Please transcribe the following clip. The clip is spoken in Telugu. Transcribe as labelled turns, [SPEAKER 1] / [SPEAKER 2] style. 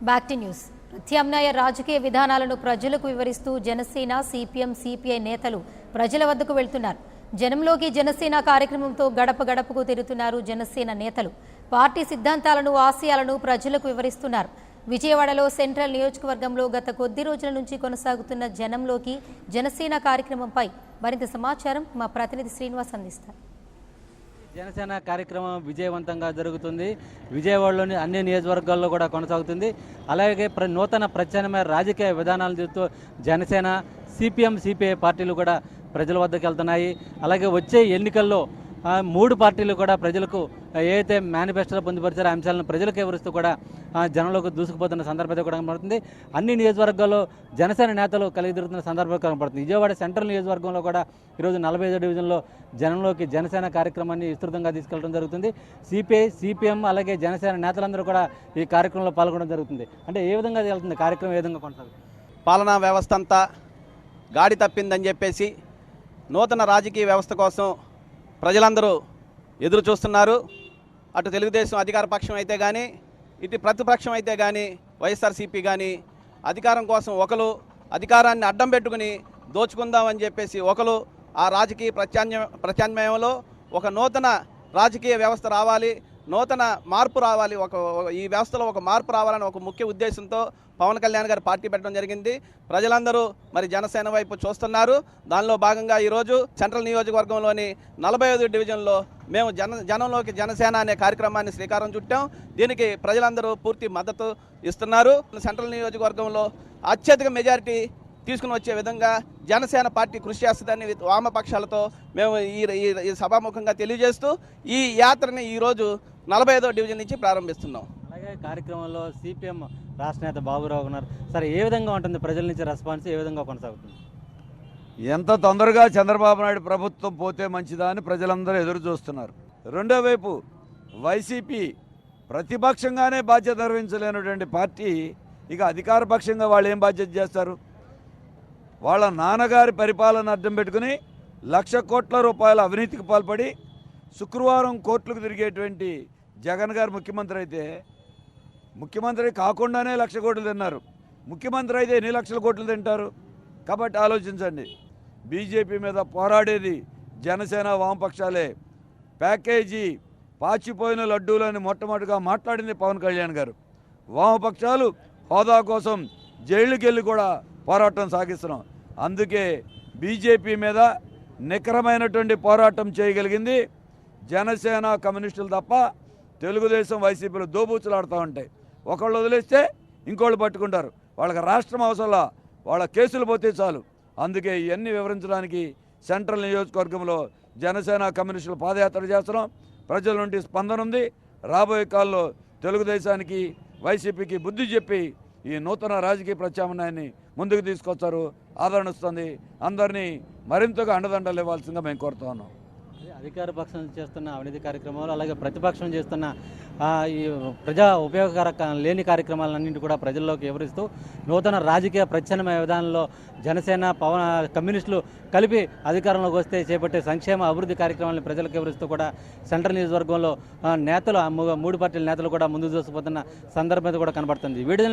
[SPEAKER 1] Back to news. ప్రత్యామ్నాయ రాజకీయ విధానాలను ప్రజలకు వివరిస్తూ జనసేన, సిపిఎం, సిపిఐ నేతలు ప్రజల వద్దకు వెళ్తున్నారు. జనంలోకి జనసేన కార్యక్రమంతో గడప గడపకు తిరుగుతున్నారు జనసేన నేతలు. పార్టీ సిద్ధాంతాలను, ఆశయాలను ప్రజలకు వివరిస్తున్నారు. విజయవాడలో సెంట్రల్ నియోజకవర్గంలో గత కొద్ది రోజుల నుంచి కొనసాగుతున్న జనంలోకి జనసేన కార్యక్రమంపై మరింత సమాచారం మా ప్రతినిధి శ్రీనివాస్ అందిస్తారు.
[SPEAKER 2] జనసేన కార్యక్రమం విజయవంతంగా జరుగుతుంది. విజయవాడలోని అన్ని నియోజకవర్గాల్లో కూడా కొనసాగుతుంది. అలాగే నూతన ప్రత్యామ్నాయ రాజకీయ విధానాలు చూస్తూ జనసేన, సిపిఎం, సిపిఐ పార్టీలు కూడా ప్రజల వద్దకు వెళ్తున్నాయి. అలాగే వచ్చే ఎన్నికల్లో మూడు పార్టీలు కూడా ప్రజలకు ఏదైతే మేనిఫెస్టోలో పొందుపరిచారో అంశాలను ప్రజలకు వివరిస్తూ కూడా జనంలోకి దూసుకుపోతున్న సందర్భం కూడా కనబడుతుంది. అన్ని నియోజకవర్గాల్లో జనసేన నేతలు కలిగి తిరుగుతున్న సందర్భం కనబడుతుంది. విజయవాడ సెంట్రల్ నియోజకవర్గంలో కూడా ఈరోజు 45వ డివిజన్లో జనంలోకి జనసేన కార్యక్రమాన్ని విస్తృతంగా తీసుకెళ్లడం జరుగుతుంది. సిపిఐ, సిపిఎం అలాగే జనసేన నేతలందరూ కూడా ఈ కార్యక్రమంలో పాల్గొనడం జరుగుతుంది. అంటే ఏ విధంగా వెళ్తుంది కార్యక్రమం, ఏ విధంగా కొనసాగుతుంది?
[SPEAKER 3] పాలనా వ్యవస్థ అంతా గాడి తప్పిందని చెప్పేసి నూతన రాజకీయ వ్యవస్థ కోసం ప్రజలందరూ ఎదురు చూస్తున్నారు. అటు తెలుగుదేశం అధికార పక్షం అయితే కానీ, ఇటు ప్రతిపక్షం అయితే కానీ, వైఎస్ఆర్సీపీ కానీ అధికారం కోసం ఒకరు అధికారాన్ని అడ్డం పెట్టుకుని దోచుకుందామని చెప్పేసి ఒకరు ఆ రాజకీయ ప్రత్యామ్నాయంలో ఒక నూతన రాజకీయ వ్యవస్థ రావాలి, నూతన మార్పు రావాలి, ఈ వ్యవస్థలో ఒక మార్పు రావాలని ఒక ముఖ్య ఉద్దేశంతో పవన్ కళ్యాణ్ గారు పార్టీ పెట్టడం జరిగింది. ప్రజలందరూ మరి జనసేన వైపు చూస్తున్నారు. దానిలో భాగంగా ఈరోజు సెంట్రల్ నియోజకవర్గంలోని 45వ డివిజన్లో మేము జనంలోకి జనసేన అనే కార్యక్రమాన్ని శ్రీకారం చుట్టాం. దీనికి ప్రజలందరూ పూర్తి మద్దతు ఇస్తున్నారు. సెంట్రల్ నియోజకవర్గంలో అత్యధిక మెజారిటీ తీసుకుని వచ్చే విధంగా జనసేన పార్టీ కృషి చేస్తుందని వామపక్షాలతో మేము ఈ సభాముఖంగా తెలియజేస్తూ ఈ యాత్రని ఈరోజు 45వ డివిజన్ నుంచి ప్రారంభిస్తున్నాం.
[SPEAKER 2] అలాగే కార్యక్రమంలో సిపిఎం రాష్ట్ర నేత బాబురావు ఉన్నారు. సరే, ఏ విధంగా ఉంటుంది ప్రజల నుంచి రెస్పాన్స్, ఏ విధంగా కొనసాగుతుంది?
[SPEAKER 4] ఎంత తొందరగా చంద్రబాబు నాయుడు ప్రభుత్వం పోతే మంచిదా అని ప్రజలందరూ ఎదురు చూస్తున్నారు. రెండో వైపు వైసీపీ ప్రతిపక్షంగానే బాధ్యత నిర్వహించలేనటువంటి పార్టీ ఇక అధికార పక్షంగా వాళ్ళు ఏం బాధ్యత చేస్తారు? వాళ్ళ నాన్నగారి పరిపాలన అడ్డం పెట్టుకుని 1,00,000 కోట్ల రూపాయల అవినీతికి పాల్పడి శుక్రవారం కోర్టులకు తిరిగేటువంటి జగన్ గారు ముఖ్యమంత్రి అయితే, ముఖ్యమంత్రి కాకుండానే 1,00,000 కోట్లు తిన్నారు. ముఖ్యమంత్రి అయితే ఎన్ని లక్షల కోట్లు తింటారు? కాబట్టి ఆలోచించండి. బీజేపీ మీద పోరాడేది జనసేన, వామపక్షాలే. ప్యాకేజీ పాచిపోయిన లడ్డూలని మొట్టమొదటిగా మాట్లాడింది పవన్ కళ్యాణ్ గారు. వామపక్షాలు హోదా కోసం జైలుకి వెళ్ళి కూడా పోరాటం సాగిస్తున్నాం. అందుకే బీజేపీ మీద నికరమైనటువంటి పోరాటం చేయగలిగింది జనసేన, కమ్యూనిస్టులు తప్ప తెలుగుదేశం, వైసీపీలు దోబూచులాడుతూ ఉంటాయి. ఒకళ్ళు వదిలేస్తే ఇంకోళ్ళు పట్టుకుంటారు. వాళ్ళకి రాష్ట్రం అవసరంలా, వాళ్ళ కేసులు పోతే చాలు. అందుకే ఇవన్నీ వివరించడానికి సెంట్రల్ నియోజకవర్గంలో జనసేన, కమ్యూనిస్టులు పాదయాత్ర చేస్తున్నాం. ప్రజల నుండి స్పందన ఉంది. రాబోయే కాలంలో తెలుగుదేశానికి, వైసీపీకి బుద్ధి చెప్పి ఈ నూతన రాజకీయ ప్రత్యామ్నాయాన్ని ముందుకు తీసుకొచ్చారు. ఆదరణ ఇస్తుంది. అందరినీ మరింతగా అండదండలు ఇవ్వాల్సిందిగా మేము కోరుతా ఉన్నాం.
[SPEAKER 2] అధికార పక్షం చేస్తున్న అవినీతి కార్యక్రమాలు, అలాగే ప్రతిపక్షం చేస్తున్న ఈ ప్రజా ఉపయోగకర లేని కార్యక్రమాలన్నింటి కూడా ప్రజల్లోకి వివరిస్తూ నూతన రాజకీయ ప్రత్యామ్నాయ విధానంలో జనసేన, కమ్యూనిస్టులు కలిపి అధికారంలోకి వస్తే చేపట్టే సంక్షేమ అభివృద్ధి కార్యక్రమాలను ప్రజలకు వివరిస్తూ కూడా సెంట్రల్ నియోజకవర్గంలో నేతలు, మూడు పార్టీల నేతలు కూడా ముందుకు దూసుకుపోతున్న సందర్భం కూడా కనబడుతుంది. వీడియో